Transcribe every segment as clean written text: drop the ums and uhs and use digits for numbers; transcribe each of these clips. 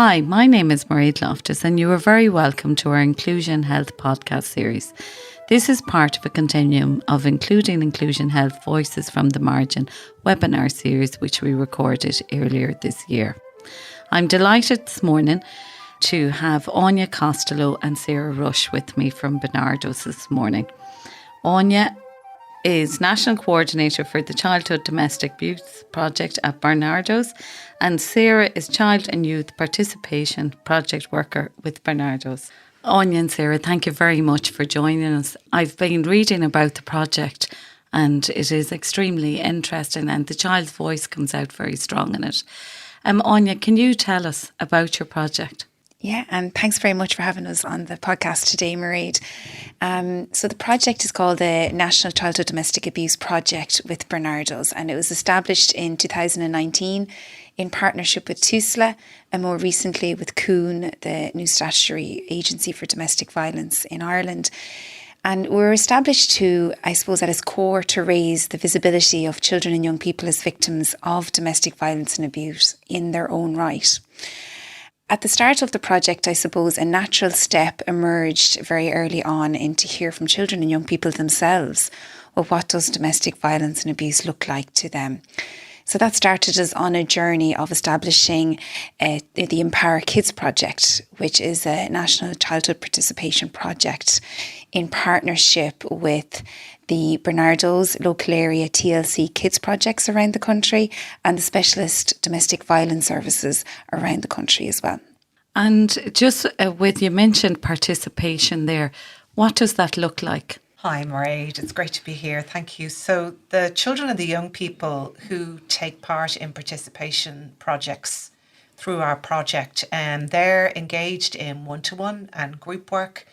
Hi, my name is Mairéad Loftus and you are very welcome to our Inclusion Health podcast series. This is part of a continuum of Including Inclusion Health Voices from the Margin webinar series which we recorded earlier this year. I'm delighted this morning to have Áine Costello and Sarah Rush with me from Barnardos this morning. Áine is National Coordinator for the Childhood Domestic Abuse Project at Barnardos, and Sarah is Child and Youth Participation Project Worker with Barnardos. Áine and Sarah, thank you very much for joining us. I've been reading about the project and it is extremely interesting and the child's voice comes out very strong in it. Áine, can you tell us about your project? Yeah, and thanks very much for having us on the podcast today, Mairéad. So the project is called the National Childhood Domestic Abuse Project with Barnardos, and it was established in 2019 in partnership with TUSLA and more recently with COON, the new statutory agency for domestic violence in Ireland. And we're established to, I suppose, at its core, to raise the visibility of children and young people as victims of domestic violence and abuse in their own right. At the start of the project, I suppose, a natural step emerged very early on in to hear from children and young people themselves, well, what does domestic violence and abuse look like to them? So that started us on a journey of establishing the Empower Kids project, which is a national childhood participation project in partnership with the Barnardos local area TLC kids projects around the country and the specialist domestic violence services around the country as well. And just with you mentioned participation there, what does that look like? Hi, Mairéad. It's great to be here. Thank you. So the children and the young people who take part in participation projects through our project, they're engaged in one-to-one and group work.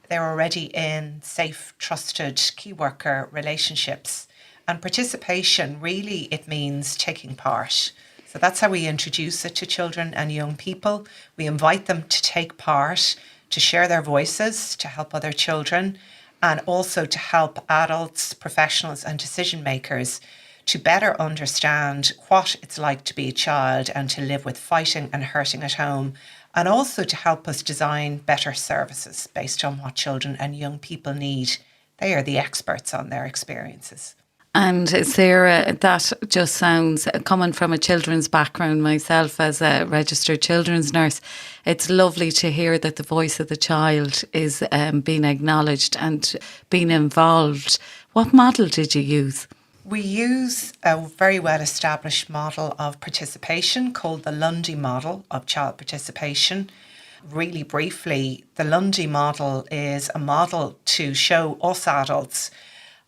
They're already in safe, trusted key worker relationships. And participation, really, it means taking part. So that's how we introduce it to children and young people. We invite them to take part, to share their voices, to help other children, and also to help adults, professionals and decision makers to better understand what it's like to be a child and to live with fighting and hurting at home, and also to help us design better services based on what children and young people need. They are the experts on their experiences. And Sarah, that just sounds, coming from a children's background myself as a registered children's nurse, it's lovely to hear that the voice of the child is being acknowledged and being involved. What model did you use? We use a very well established model of participation called the Lundy model of child participation. Really briefly, the Lundy model is a model to show us adults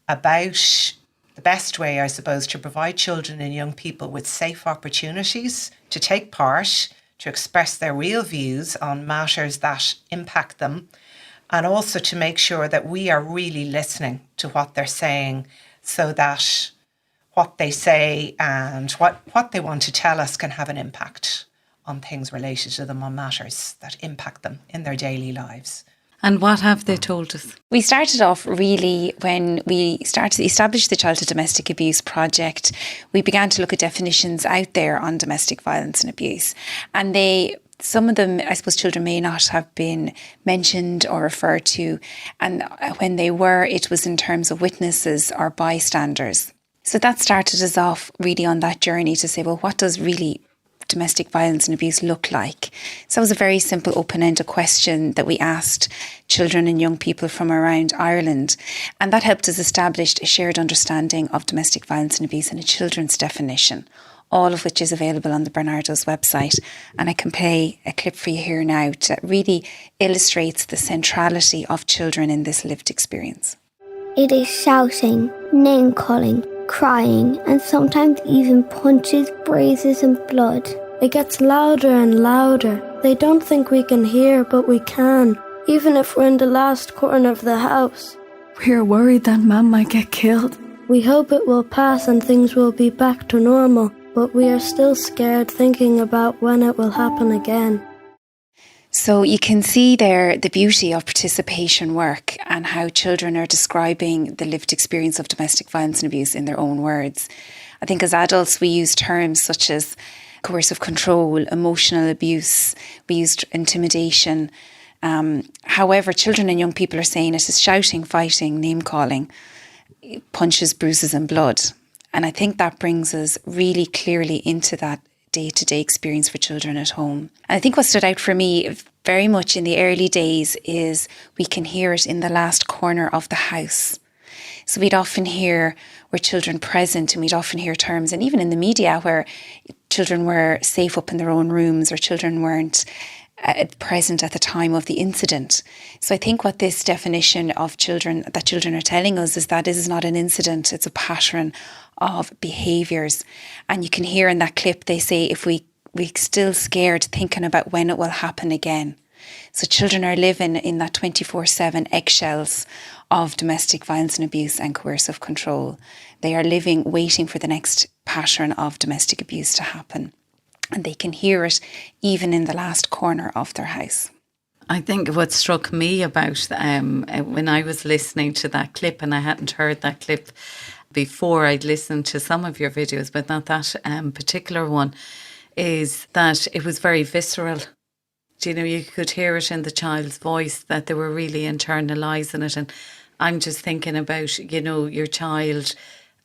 about the best way, I suppose, to provide children and young people with safe opportunities to take part, to express their real views on matters that impact them, and also to make sure that we are really listening to what they're saying so that what they say and what they want to tell us can have an impact on things related to them, on matters that impact them in their daily lives. And what have they told us? We started off really when we started to establish the Childhood Domestic Abuse Project. We began to look at definitions out there on domestic violence and abuse. And some of them, I suppose, children may not have been mentioned or referred to. And when they were, it was in terms of witnesses or bystanders. So that started us off really on that journey to say, well, what does really domestic violence and abuse look like? So it was a very simple open-ended question that we asked children and young people from around Ireland, and that helped us establish a shared understanding of domestic violence and abuse in a children's definition, all of which is available on the Barnardos website. And I can play a clip for you here now that really illustrates the centrality of children in this lived experience. It is shouting, name-calling, crying, and sometimes even punches, bruises and blood. It gets louder and louder. They don't think we can hear, but we can, even if we're in the last corner of the house. We're worried that Mum might get killed. We hope it will pass and things will be back to normal, but we are still scared thinking about when it will happen again. So you can see there the beauty of participation work and how children are describing the lived experience of domestic violence and abuse in their own words. I think as adults we use terms such as coercive control, emotional abuse. We used intimidation. However, children and young people are saying it is shouting, fighting, name-calling, punches, bruises and blood. And I think that brings us really clearly into that day-to-day experience for children at home. And I think what stood out for me very much in the early days is we can hear it in the last corner of the house. So we'd often hear where children present, and we'd often hear terms, and even in the media, where children were safe up in their own rooms or children weren't present at the time of the incident. So I think what this definition of children are telling us is that this is not an incident, it's a pattern of behaviours. And you can hear in that clip they say if we're still scared thinking about when it will happen again. So children are living in that 24/7 eggshells of domestic violence and abuse and coercive control. They are living waiting for the next pattern of domestic abuse to happen. And they can hear it even in the last corner of their house. I think what struck me about when I was listening to that clip, and I hadn't heard that clip before, I'd listened to some of your videos, but not that particular one, is that it was very visceral. You know, you could hear it in the child's voice that they were really internalising it. And I'm just thinking about, you know, your child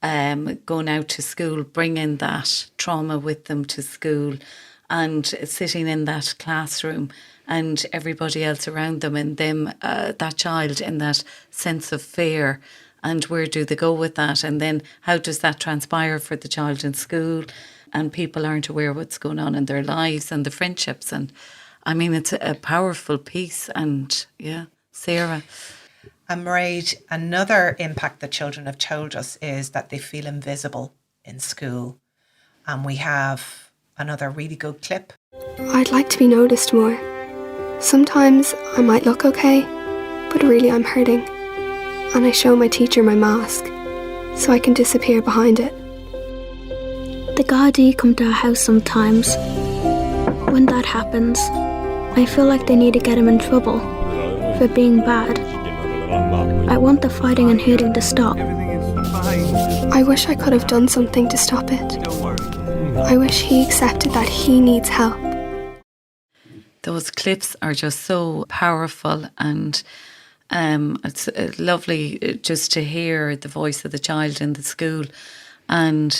going out to school, bringing that trauma with them to school and sitting in that classroom and everybody else around them and them, that child in that sense of fear. And where do they go with that? And then how does that transpire for the child in school? And people aren't aware what's going on in their lives and the friendships. And I mean, it's a powerful piece. And yeah, Sarah. And Mairéad, another impact that children have told us is that they feel invisible in school. And we have another really good clip. I'd like to be noticed more. Sometimes I might look okay, but really I'm hurting. And I show my teacher my mask, so I can disappear behind it. The Cuddy come to our house sometimes. When that happens, I feel like they need to get him in trouble for being bad. I want the fighting and hitting to stop. I wish I could have done something to stop it. I wish he accepted that he needs help. Those clips are just so powerful, and it's lovely just to hear the voice of the child in the school, and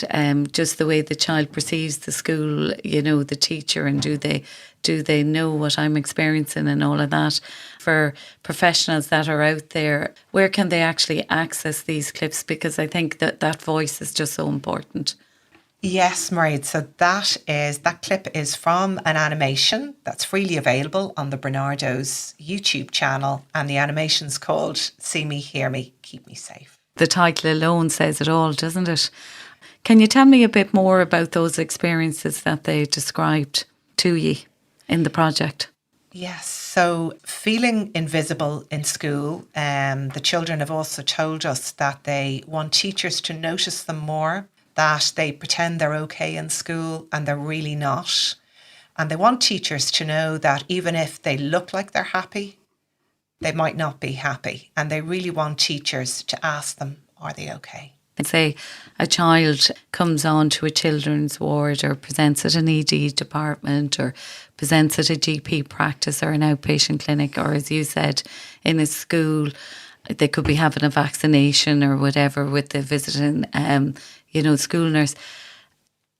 just the way the child perceives the school, you know, the teacher, and do they know what I'm experiencing and all of that. For professionals that are out there, where can they actually access these clips? Because I think that voice is just so important. Yes, Mairéad. So that clip is from an animation that's freely available on the Barnardos YouTube channel, and the animation's called See Me, Hear Me, Keep Me Safe. The title alone says it all, doesn't it? Can you tell me a bit more about those experiences that they described to you in the project? Yes, so feeling invisible in school, the children have also told us that they want teachers to notice them more, that they pretend they're okay in school and they're really not. And they want teachers to know that even if they look like they're happy, they might not be happy. And they really want teachers to ask them, are they okay? And say a child comes on to a children's ward or presents at an ED department or presents at a GP practice or an outpatient clinic, or as you said, in a school, they could be having a vaccination or whatever with the visiting, school nurse.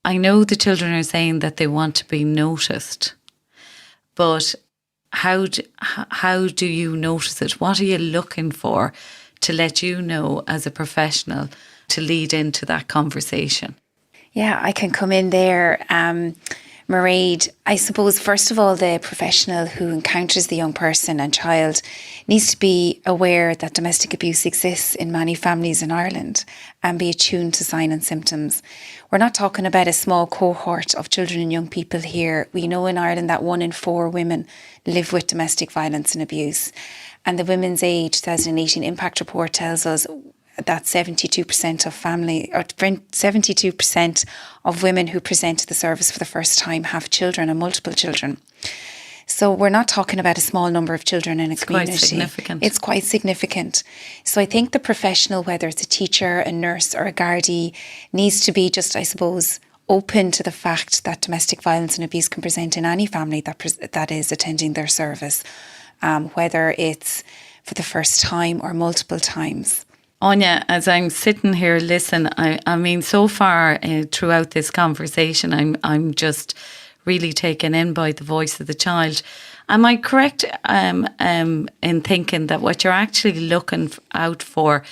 I know the children are saying that they want to be noticed, but how do you notice it? What are you looking for to let you know as a professional to lead into that conversation? Yeah, I can come in there. Mairéad, I suppose, first of all, the professional who encounters the young person and child needs to be aware that domestic abuse exists in many families in Ireland and be attuned to signs and symptoms. We're not talking about a small cohort of children and young people here. We know in Ireland that 1 in 4 women live with domestic violence and abuse. And the Women's Aid 2018 Impact Report tells us that 72% of women who present to the service for the first time have children and multiple children. So we're not talking about a small number of children in a community. Quite significant. It's quite significant. So I think the professional, whether it's a teacher, a nurse or a Gardaí, needs to be just, I suppose, open to the fact that domestic violence and abuse can present in any family that is attending their service, whether it's for the first time or multiple times. Áine, as I'm sitting here, listen, I mean, so far throughout this conversation, I'm just really taken in by the voice of the child. Am I correct in thinking that what you're actually looking out for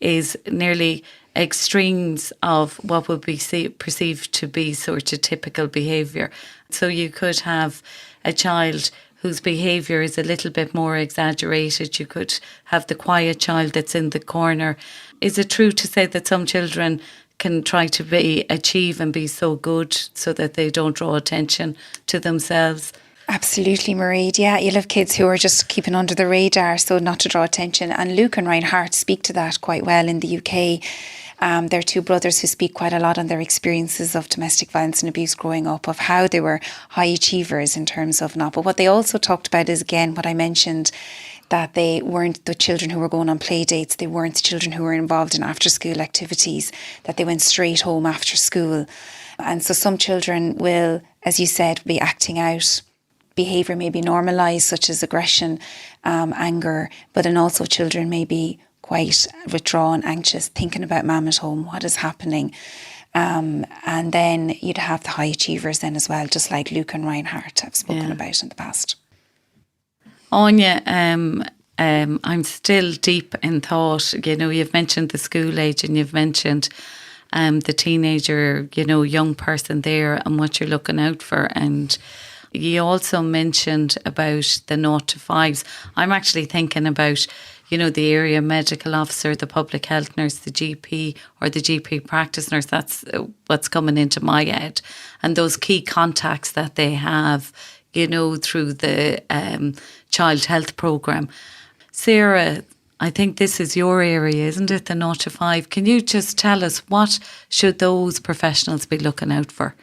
is nearly extremes of what would be perceived to be sort of typical behaviour? So you could have a child whose behaviour is a little bit more exaggerated. You could have the quiet child that's in the corner. Is it true to say that some children can try to achieve and be so good so that they don't draw attention to themselves? Absolutely, Mairéad. Yeah, you'll have kids who are just keeping under the radar, so not to draw attention. And Luke and Reinhardt speak to that quite well in the UK. They're two brothers who speak quite a lot on their experiences of domestic violence and abuse growing up, of how they were high achievers in terms of not. But what they also talked about is, again, what I mentioned, that they weren't the children who were going on play dates. They weren't the children who were involved in after school activities, that they went straight home after school. And so some children will, as you said, be acting out. Behaviour may be normalised, such as aggression, anger, but then also children may be quite withdrawn, anxious, thinking about mum at home, what is happening. And then you'd have the high achievers then as well, just like Luke and Reinhardt have spoken about in the past. Áine, I'm still deep in thought. You know, you've mentioned the school age and you've mentioned the teenager, you know, young person there and what you're looking out for. And you also mentioned about the 0 to 5s. I'm actually thinking about, you know, the area medical officer, the public health nurse, the GP or the GP practice nurse. That's what's coming into my head. And those key contacts that they have, you know, through the child health programme. Sarah, I think this is your area, isn't it, the 0 to 5? Can you just tell us what should those professionals be looking out for?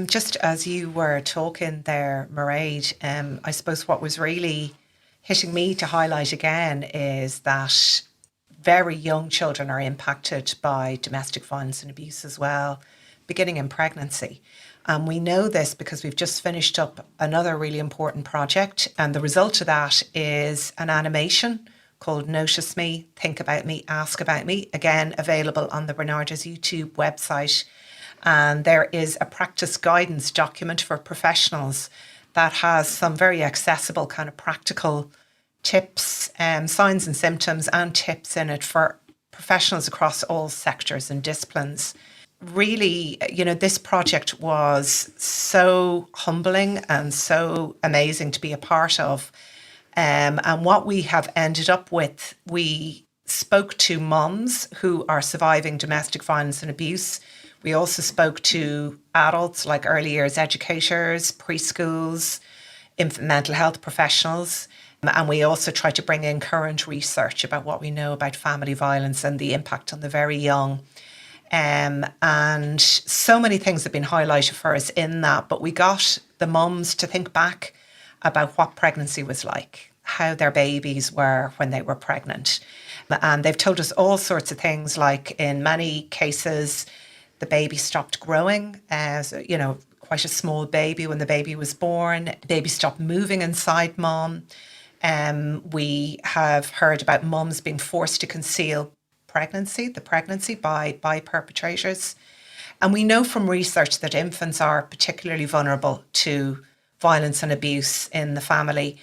Just as you were talking there, Mairéad, I suppose what was really hitting me to highlight again is that very young children are impacted by domestic violence and abuse as well, beginning in pregnancy. And we know this because we've just finished up another really important project. And the result of that is an animation called Notice Me, Think About Me, Ask About Me, again, available on the Barnardos YouTube website. And there is a practice guidance document for professionals that has some very accessible kind of practical tips, signs and symptoms and tips in it for professionals across all sectors and disciplines. Really, you know, this project was so humbling and so amazing to be a part of. And what we have ended up with, we spoke to mums who are surviving domestic violence and abuse. We also spoke to adults like early years educators, preschools, infant mental health professionals. And we also tried to bring in current research about what we know about family violence and the impact on the very young. And so many things have been highlighted for us in that, but we got the mums to think back about what pregnancy was like, how their babies were when they were pregnant. And they've told us all sorts of things, like in many cases, the baby stopped growing, you know, quite a small baby when the baby was born. Baby stopped moving inside mom. We have heard about mums being forced to conceal the pregnancy by perpetrators. And we know from research that infants are particularly vulnerable to violence and abuse in the family.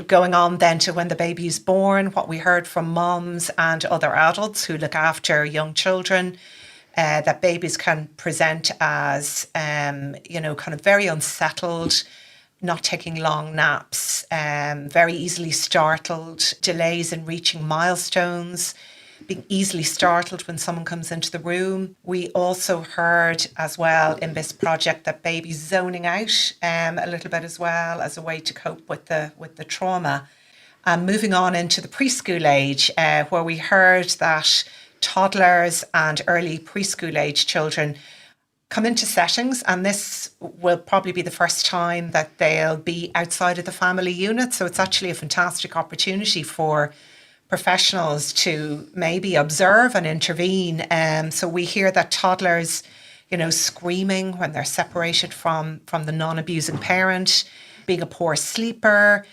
Going on then to when the baby is born, what we heard from mums and other adults who look after young children, that babies can present as, you know, kind of very unsettled, not taking long naps, very easily startled, delays in reaching milestones, being easily startled when someone comes into the room. We also heard as well in this project that babies zoning out a little bit as well as a way to cope with the trauma. Moving on into the preschool age, where we heard that toddlers and early preschool age children come into settings, and this will probably be the first time that they'll be outside of the family unit. So it's actually a fantastic opportunity for professionals to maybe observe and intervene. So we hear that toddlers screaming when they're separated from the non-abusing parent, being a poor sleeper,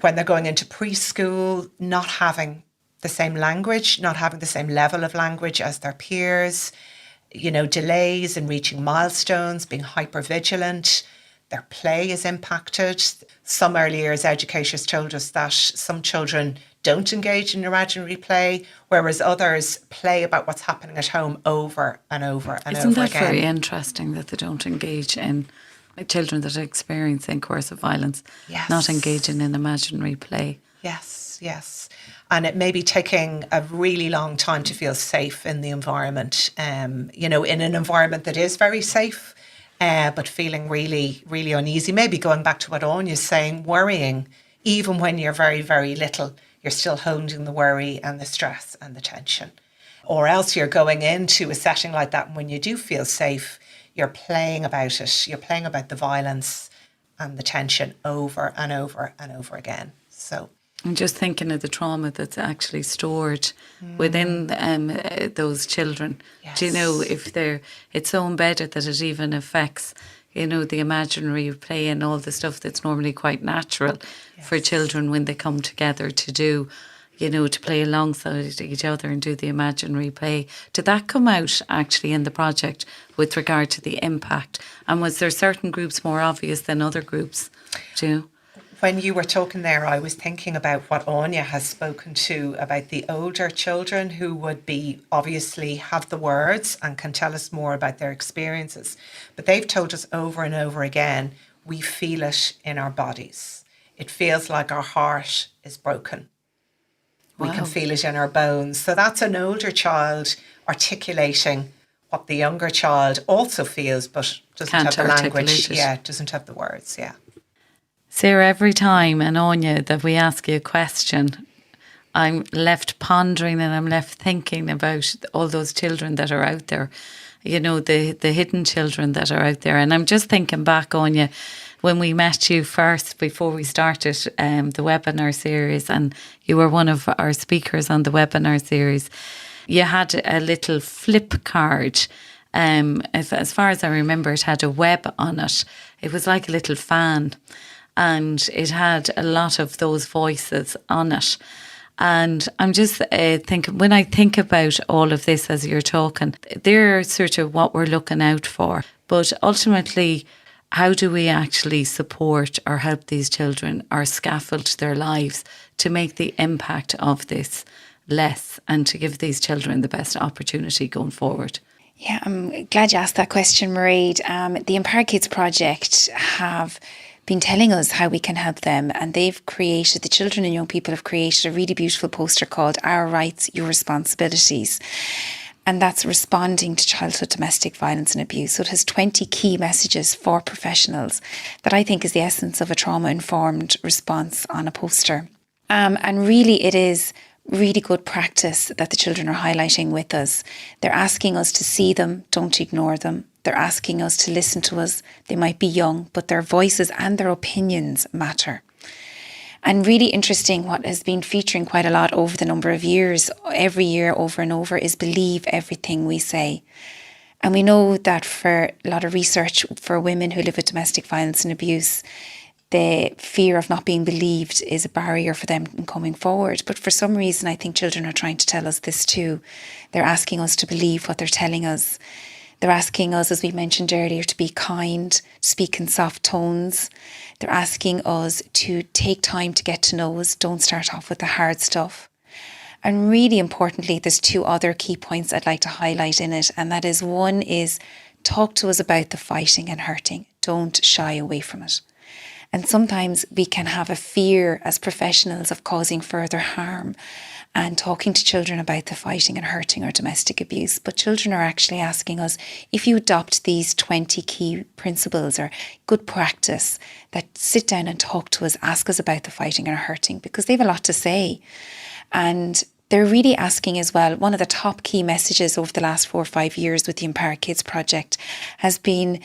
when they're going into preschool, not having the same language, not having the same level of language as their peers, delays in reaching milestones, being hypervigilant, their play is impacted. Some early years educators told us that some children don't engage in imaginary play, whereas others play about what's happening at home over and over and Isn't over that again. very interesting that they don't engage in, like, children that are experiencing coercive violence, Yes. not engaging in imaginary play? Yes. And it may be taking a really long time to feel safe in the environment, in an environment that is very safe, but feeling really, really uneasy. Maybe going back to what Áine's saying, worrying, even when you're very, very little, you're still holding the worry and the stress and the tension. Or else you're going into a setting like that, and when you do feel safe, you're playing about it. You're playing about the violence and the tension over and over and over again. So I'm just thinking of the trauma that's actually stored within those children. Yes. Do you know, if it's so embedded that it even affects, the imaginary play and all the stuff that's normally quite natural for children when they come together to do, to play alongside each other and do the imaginary play. Did that come out actually in the project with regard to the impact? And was there certain groups more obvious than other groups? Do you know? When you were talking there, I was thinking about what Áine has spoken to about the older children who would be obviously have the words and can tell us more about their experiences. But they've told us over and over again, we feel it in our bodies. It feels like our heart is broken. We can feel it in our bones. So that's an older child articulating what the younger child also feels, but doesn't have the language. Yeah, doesn't have the words. Yeah. Sarah, every time, and Áine, that we ask you a question, I'm left pondering and I'm left thinking about all those children that are out there, the hidden children that are out there. And I'm just thinking back, Áine, when we met you first before we started the webinar series, and you were one of our speakers on the webinar series, you had a little flip card. As far as I remember, it had a web on it. It was like a little fan. And it had a lot of those voices on it. And I'm just thinking, when I think about all of this as you're talking, they're sort of what we're looking out for. But ultimately, how do we actually support or help these children or scaffold their lives to make the impact of this less and to give these children the best opportunity going forward? Yeah, I'm glad you asked that question, Mairéad. The Empower Kids Project have been telling us how we can help them, and the children and young people have created a really beautiful poster called Our Rights, Your Responsibilities. And that's responding to childhood domestic violence and abuse. So it has 20 key messages for professionals that I think is the essence of a trauma-informed response on a poster. And really it is really good practice that the children are highlighting with us. They're asking us to see them, don't ignore them. They're asking us to listen to us. They might be young, but their voices and their opinions matter. And really interesting, what has been featuring quite a lot over the number of years, every year over and over, is believe everything we say. And we know that for a lot of research for women who live with domestic violence and abuse, the fear of not being believed is a barrier for them in coming forward. But for some reason, I think children are trying to tell us this too. They're asking us to believe what they're telling us. They're asking us, as we mentioned earlier, to be kind, speak in soft tones. They're asking us to take time to get to know us. Don't start off with the hard stuff. And really importantly, there's two other key points I'd like to highlight in it. And that is, one is, talk to us about the fighting and hurting. Don't shy away from it. And sometimes we can have a fear as professionals of causing further harm and talking to children about the fighting and hurting or domestic abuse. But children are actually asking us, if you adopt these 20 key principles or good practice, that sit down and talk to us, ask us about the fighting and hurting, because they have a lot to say. And they're really asking as well, one of the top key messages over the last 4 or 5 years with the Empower Kids Project has been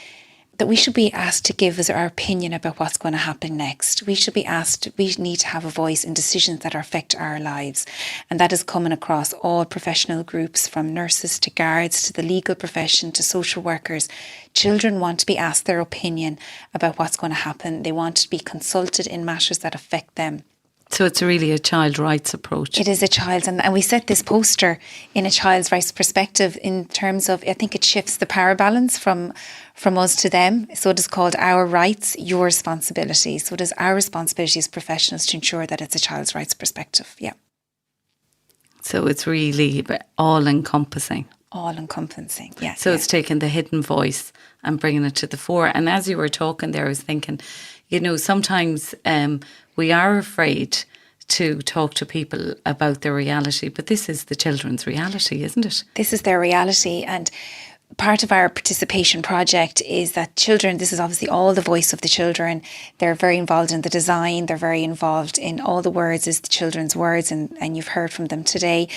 that we should be asked to give us our opinion about what's going to happen next. We should be asked, we need to have a voice in decisions that affect our lives. And that is coming across all professional groups, from nurses to guards to the legal profession to social workers. Children want to be asked their opinion about what's going to happen. They want to be consulted in matters that affect them. So it's really a child rights approach. It is a child, and we set this poster in a child's rights perspective in terms of, I think it shifts the power balance from us to them. So it is called Our Rights, Your Responsibility. So it is our responsibility as professionals to ensure that it's a child's rights perspective. Yeah. So it's really all encompassing. All encompassing, yeah. So it's taking the hidden voice and bringing it to the fore. And as you were talking there, I was thinking, sometimes we are afraid to talk to people about their reality, but this is the children's reality, isn't it? This is their reality, and part of our participation project is that children, this is obviously all the voice of the children. They're very involved in the design. They're very involved in all the words is the children's words, and you've heard from them today.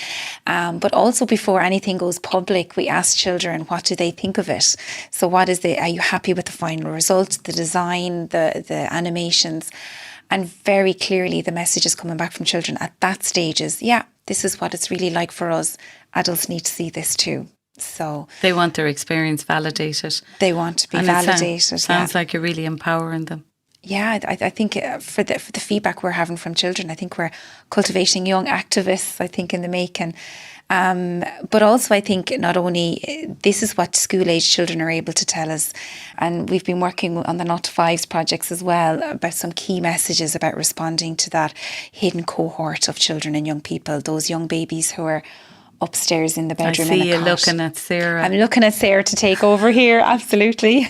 But also before anything goes public, we ask children, what do they think of it? So are you happy with the final result, the design, the animations? And very clearly the message is coming back from children at that stage is, yeah, this is what it's really like for us. Adults need to see this too. So they want their experience validated. They want to be validated. Sounds like you're really empowering them. Yeah, I think for the feedback we're having from children, I think we're cultivating young activists, I think, in the making. But also I think not only this is what school-age children are able to tell us, and we've been working on the Not to Fives projects as well about some key messages about responding to that hidden cohort of children and young people, those young babies who are upstairs in the bedroom. I see you looking at Sarah. I'm looking at Sarah to take over here, absolutely.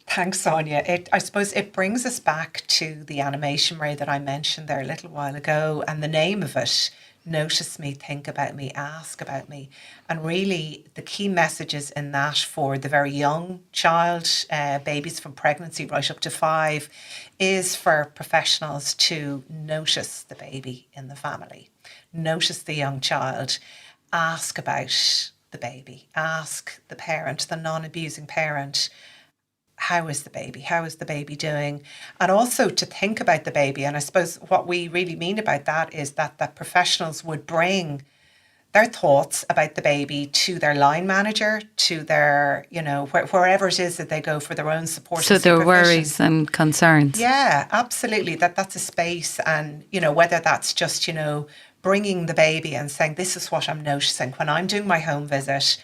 Thanks, Áine. I suppose it brings us back to the animation, Ray, that I mentioned there a little while ago, and the name of it, Notice Me, Think About Me, Ask About Me. And really the key messages in that for the very young child, babies from pregnancy right up to 5, is for professionals to notice the baby in the family, notice the young child, ask about the baby, ask the parent, the non-abusing parent, how is the baby? How is the baby doing? And also to think about the baby. And I suppose what we really mean about that is that professionals would bring their thoughts about the baby to their line manager, to their, wherever it is that they go for their own support. So their worries and concerns. Yeah, absolutely. That's a space. And, whether that's just, bringing the baby and saying, this is what I'm noticing when I'm doing my home visit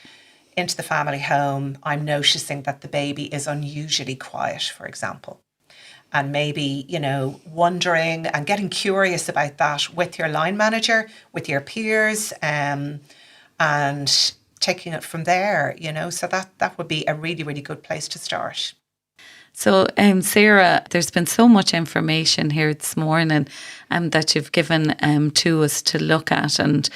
into the family home, I'm noticing that the baby is unusually quiet, for example. And maybe, wondering and getting curious about that with your line manager, with your peers, and taking it from there, so that would be a really, really good place to start. So, Sarah, there's been so much information here this morning that you've given to us to look at, and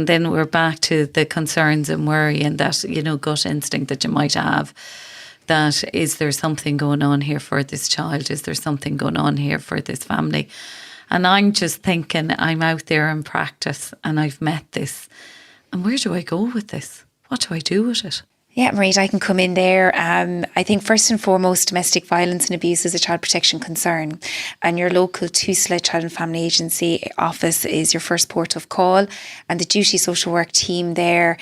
then we're back to the concerns and worry and that, gut instinct that you might have, that is there something going on here for this child? Is there something going on here for this family? And I'm just thinking, I'm out there in practice and I've met this. And where do I go with this? What do I do with it? Yeah, Mairéad, I can come in there. I think first and foremost, domestic violence and abuse is a child protection concern. And your local Tusla Child and Family Agency office is your first port of call. And the duty social work team there,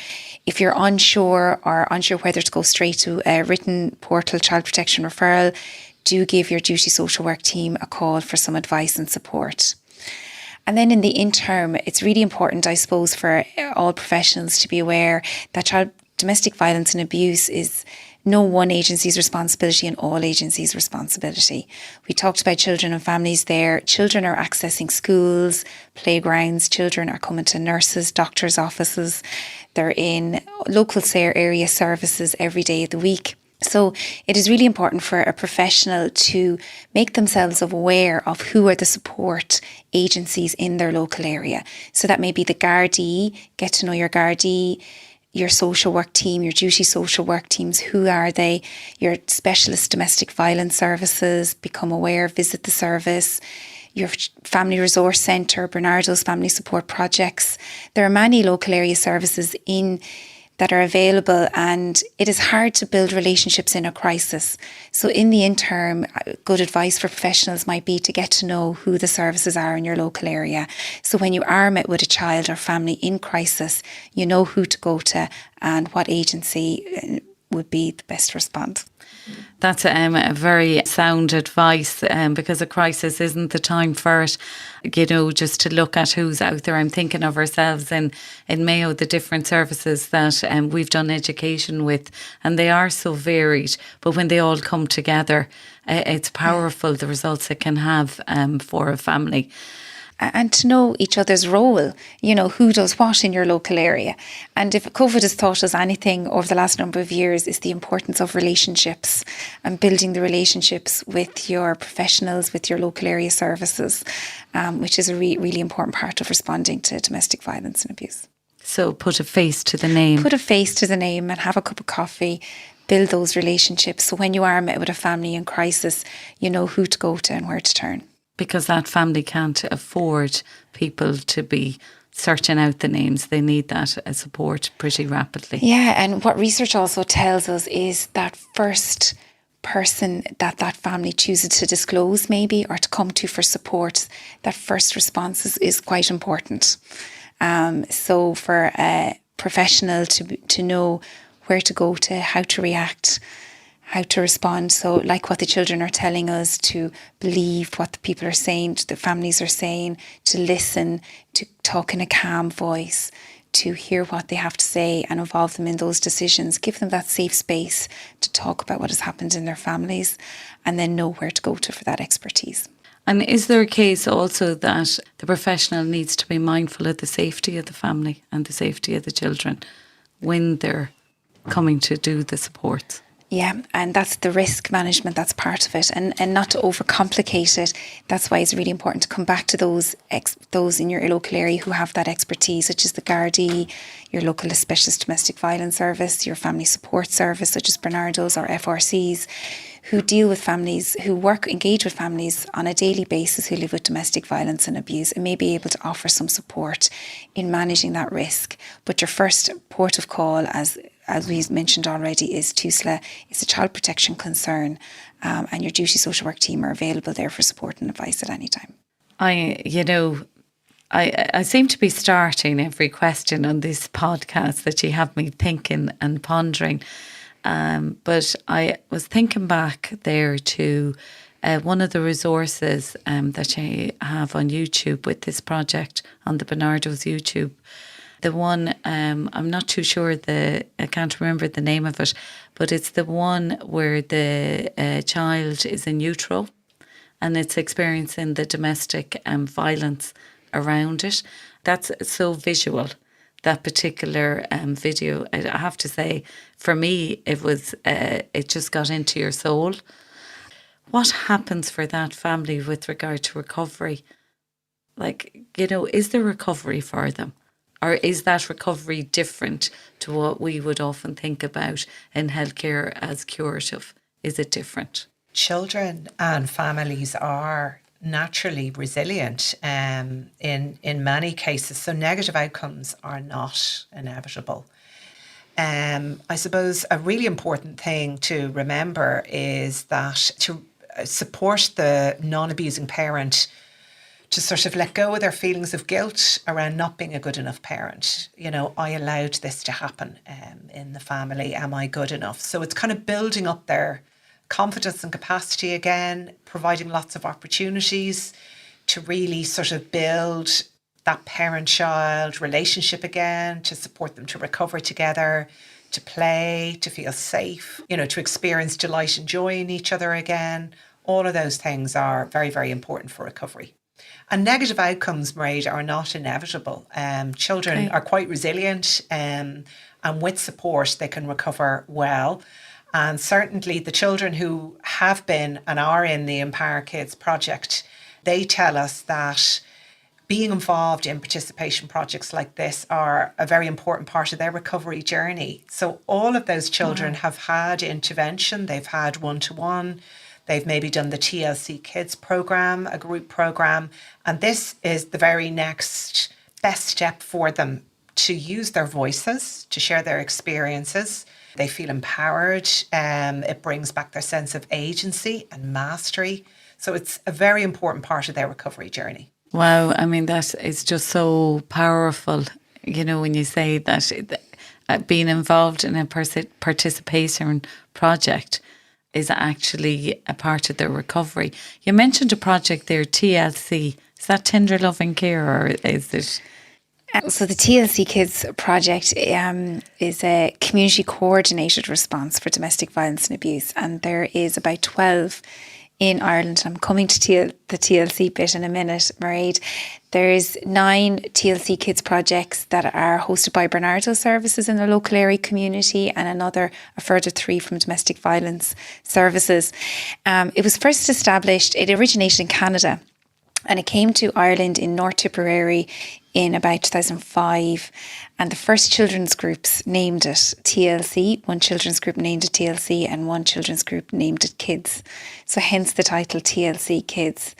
if you're unsure whether to go straight to a written portal child protection referral, do give your duty social work team a call for some advice and support. And then in the interim, it's really important, I suppose, for all professionals to be aware that domestic violence and abuse is no one agency's responsibility and all agencies' responsibility. We talked about children and families there. Children are accessing schools, playgrounds. Children are coming to nurses, doctors' offices. They're in local area services every day of the week. So it is really important for a professional to make themselves aware of who are the support agencies in their local area. So that may be the Gardaí, get to know your Gardaí, your social work team, your duty social work teams, who are they? Your specialist domestic violence services, become aware, visit the service. Your family resource centre, Barnardos family support projects. There are many local area services in that are available, and it is hard to build relationships in a crisis. So in the interim, good advice for professionals might be to get to know who the services are in your local area. So when you are met with a child or family in crisis, you know who to go to and what agency would be the best response. That's a very sound advice, because a crisis isn't the time for it, just to look at who's out there. I'm thinking of ourselves in Mayo, the different services that we've done education with, and they are so varied, but when they all come together, it's powerful, the results it can have for a family. And to know each other's role, who does what in your local area. And if COVID has taught us anything over the last number of years, is the importance of relationships and building the relationships with your professionals, with your local area services, which is a really important part of responding to domestic violence and abuse. So put a face to the name. Put a face to the name and have a cup of coffee. Build those relationships. So when you are met with a family in crisis, you know who to go to and where to turn. Because that family can't afford people to be searching out the names. They need that support pretty rapidly. Yeah, and what research also tells us is that first person that family chooses to disclose maybe or to come to for support, that first response is quite important. So for a professional to know where to go to, how to react, how to respond. So like what the children are telling us, to believe what the people are saying, the families are saying, to listen, to talk in a calm voice, to hear what they have to say and involve them in those decisions. Give them that safe space to talk about what has happened in their families, and then know where to go to for that expertise. And is there a case also that the professional needs to be mindful of the safety of the family and the safety of the children when they're coming to do the support? Yeah, and that's the risk management, that's part of it, and not to overcomplicate it. That's why it's really important to come back to those in your local area who have that expertise, such as the Gardaí, your local specialist domestic violence service, your family support service, such as Barnardos or FRCs, who deal with families, who engage with families on a daily basis who live with domestic violence and abuse, and may be able to offer some support in managing that risk. But your first port of call, as we mentioned already, is TUSLA. It's a child protection concern, and your duty social work team are available there for support and advice at any time. I seem to be starting every question on this podcast that you have me thinking and pondering. But I was thinking back there to one of the resources that you have on YouTube with this project on the Barnardos YouTube. The one, I'm not too sure, I can't remember the name of it, but it's the one where the child is in utero and it's experiencing the domestic violence around it. That's so visual, that particular video. I have to say, for me, it just got into your soul. What happens for that family with regard to recovery? Is there recovery for them? Or is that recovery different to what we would often think about in healthcare as curative? Is it different? Children and families are naturally resilient in many cases, so negative outcomes are not inevitable. I suppose a really important thing to remember is that to support the non-abusing parent to sort of let go of their feelings of guilt around not being a good enough parent. I allowed this to happen in the family. Am I good enough? So it's kind of building up their confidence and capacity again, providing lots of opportunities to really sort of build that parent-child relationship again, to support them to recover together, to play, to feel safe, to experience delight and joy in each other again. All of those things are very, very important for recovery. And negative outcomes, Mairéad, are not inevitable. Children are quite resilient, and with support they can recover well. And certainly the children who have been and are in the Empower Kids project, they tell us that being involved in participation projects like this are a very important part of their recovery journey. So all of those children have had intervention, they've had one-to-one, they've maybe done the TLC Kids programme, a group programme, and this is the very next best step for them to use their voices, to share their experiences. They feel empowered. It brings back their sense of agency and mastery. So it's a very important part of their recovery journey. Wow, I mean, that is just so powerful, you know, when you say that being involved in a participation project is actually a part of their recovery. You mentioned a project there, TLC. Is that Tender Loving Care, or is it? So the TLC Kids project is a community coordinated response for domestic violence and abuse, and there is about 12 in Ireland. I'm coming to the TLC bit in a minute, Mairéad. There's 9 TLC Kids projects that are hosted by Barnardos services in the local area community, and a further 3 from domestic violence services. It was first established, it originated in Canada, and it came to Ireland in North Tipperary in about 2005, and the first children's groups named it TLC. One children's group named it TLC and one children's group named it Kids. So hence the title TLC Kids.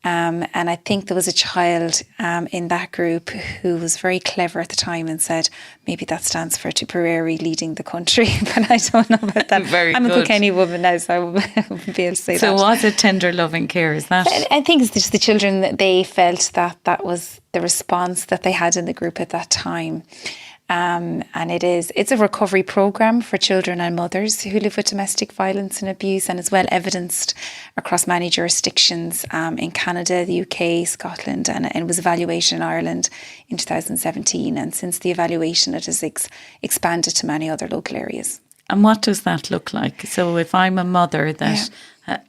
And I think there was a child in that group who was very clever at the time and said, maybe that stands for Tipperary leading the country, but I don't know about that. I'm a Kilkenny woman now, so I wouldn't be able to say that. So was it Tender Loving Care, is that? I think it's just the children that they felt that was the response that they had in the group at that time. And it's a recovery programme for children and mothers who live with domestic violence and abuse, and is well evidenced across many jurisdictions in Canada, the UK, Scotland, and it was evaluated in Ireland in 2017. And since the evaluation, it has expanded to many other local areas. And what does that look like? So if I'm a mother that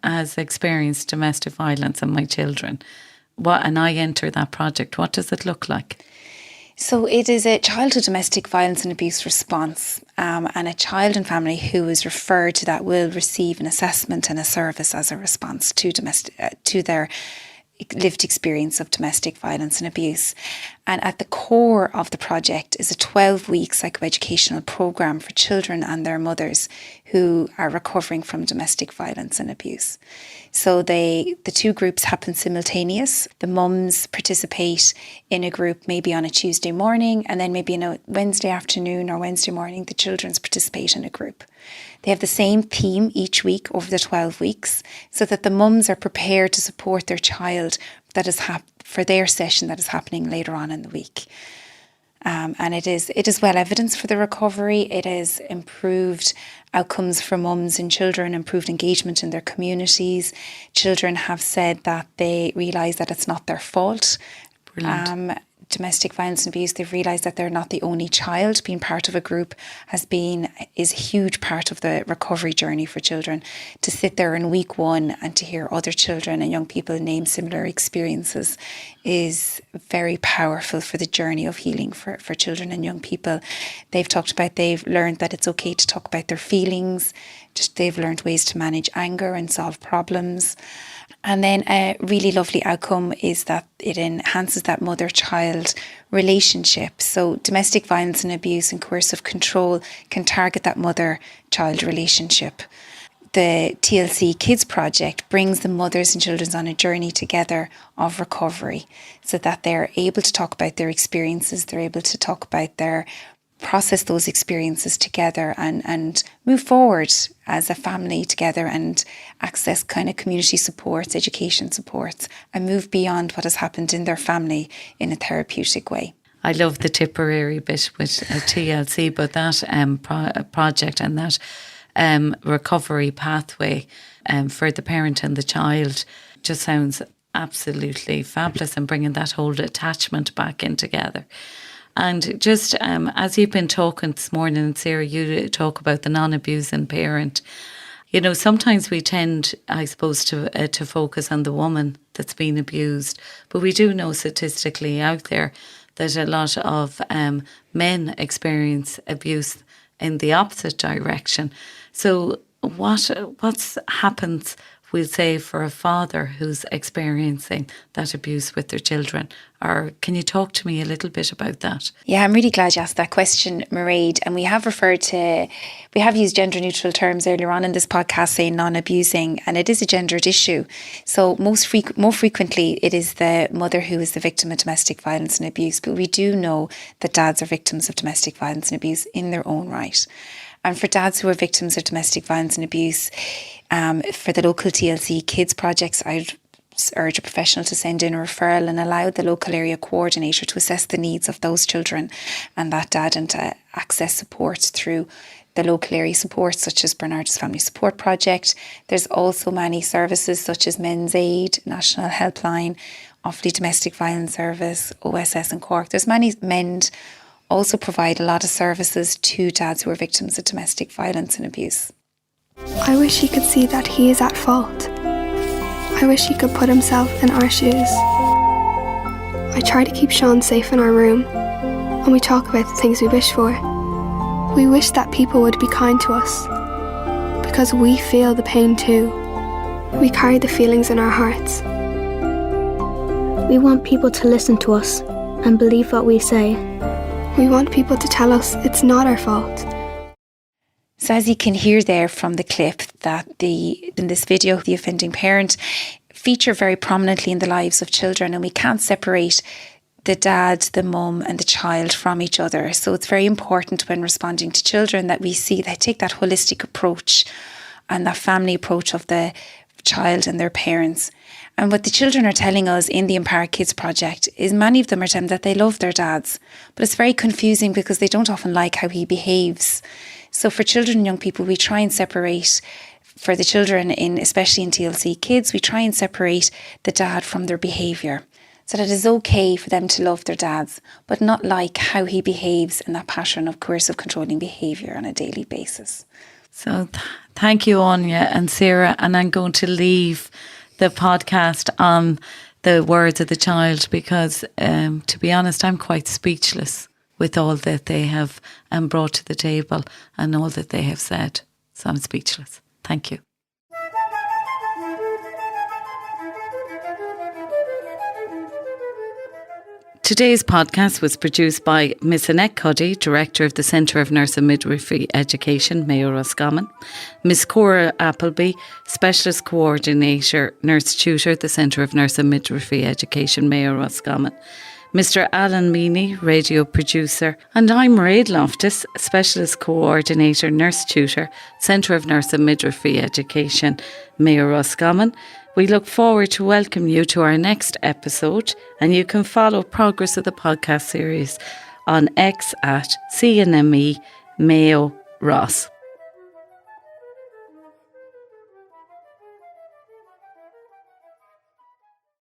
has experienced domestic violence and my children, and I enter that project, what does it look like? So it is a childhood domestic violence and abuse response, and a child and family who is referred to that will receive an assessment and a service as a response to their lived experience of domestic violence and abuse. And at the core of the project is a 12-week psychoeducational programme for children and their mothers who are recovering from domestic violence and abuse. So the 2 groups happen simultaneous. The mums participate in a group maybe on a Tuesday morning, and then maybe on a Wednesday afternoon or Wednesday morning, the children's participate in a group. They have the same theme each week over the 12 weeks so that the mums are prepared to support their child for their session that is happening later on in the week. And it is well evidenced for the recovery. It has improved outcomes for mums and children, improved engagement in their communities. Children have said that they realise that it's not their fault. Brilliant. Domestic violence and abuse, they've realised that they're not the only child. Being part of a group is a huge part of the recovery journey for children. To sit there in week 1 and to hear other children and young people name similar experiences is very powerful for the journey of healing for children and young people. They've learned that it's okay to talk about their feelings. They've learned ways to manage anger and solve problems. And then a really lovely outcome is that it enhances that mother-child relationship. So domestic violence and abuse and coercive control can target that mother-child relationship. The TLC Kids project brings the mothers and children on a journey together of recovery so that they're able to talk about their experiences, they're able to talk about process those experiences together and move forward as a family together and access kind of community supports, education supports, and move beyond what has happened in their family in a therapeutic way. I love the Tipperary bit with TLC, but that project and that recovery pathway for the parent and the child just sounds absolutely fabulous, and bringing that whole attachment back in together. And just as you've been talking this morning, Sarah, you talk about the non-abusing parent. You know, sometimes we tend, I suppose, to focus on the woman that's been abused, but we do know statistically out there that a lot of men experience abuse in the opposite direction. So what happens we'll say, for a father who's experiencing that abuse with their children? Or can you talk to me a little bit about that? Yeah, I'm really glad you asked that question, Mairéad. And we have used gender neutral terms earlier on in this podcast, saying non-abusing, and it is a gendered issue. So more frequently, it is the mother who is the victim of domestic violence and abuse. But we do know that dads are victims of domestic violence and abuse in their own right. And for dads who are victims of domestic violence and abuse, for the local TLC kids projects, I'd urge a professional to send in a referral and allow the local area coordinator to assess the needs of those children and that dad, and to access support through the local area support, such as Barnardos Family Support Project. There's also many services such as Men's Aid, National Helpline, Offaly Domestic Violence Service, OSS in Cork. There's many. MEND also provide a lot of services to dads who are victims of domestic violence and abuse. I wish he could see that he is at fault. I wish he could put himself in our shoes. I try to keep Sean safe in our room, and we talk about the things we wish for. We wish that people would be kind to us, because we feel the pain too. We carry the feelings in our hearts. We want people to listen to us and believe what we say. We want people to tell us it's not our fault. So as you can hear there from the clip, that in this video, the offending parent feature very prominently in the lives of children, and we can't separate the dad, the mum and the child from each other. So it's very important when responding to children that we take that holistic approach and that family approach of the child and their parents. And what the children are telling us in the Empower Kids project is many of them are telling that they love their dads, but it's very confusing because they don't often like how he behaves. So for children and young people, we try and separate, for the children, especially in TLC kids, we try and separate the dad from their behaviour, so that it's okay for them to love their dads, but not like how he behaves in that pattern of coercive controlling behaviour on a daily basis. So thank you, Áine and Sarah. And I'm going to leave the podcast on the words of the child, because to be honest, I'm quite speechless with all that they have brought to the table and all that they have said. So I'm speechless. Thank you. Today's podcast was produced by Miss Annette Cuddy, Director of the Centre of Nurse and Midwifery Education, Mayo, Roscommon; Miss Cora Appelbe, Specialist Coordinator, Nurse Tutor, the Centre of Nurse and Midwifery Education, Mayo, Roscommon; Mr. Alan Meaney, Radio Producer; and I'm Mairéad Loftus, Specialist Coordinator, Nurse Tutor, Centre of Nurse and Midwifery Education, Mayo, Roscommon. We look forward to welcome you to our next episode, and you can follow progress of the podcast series on X at CNME Mayo Ross.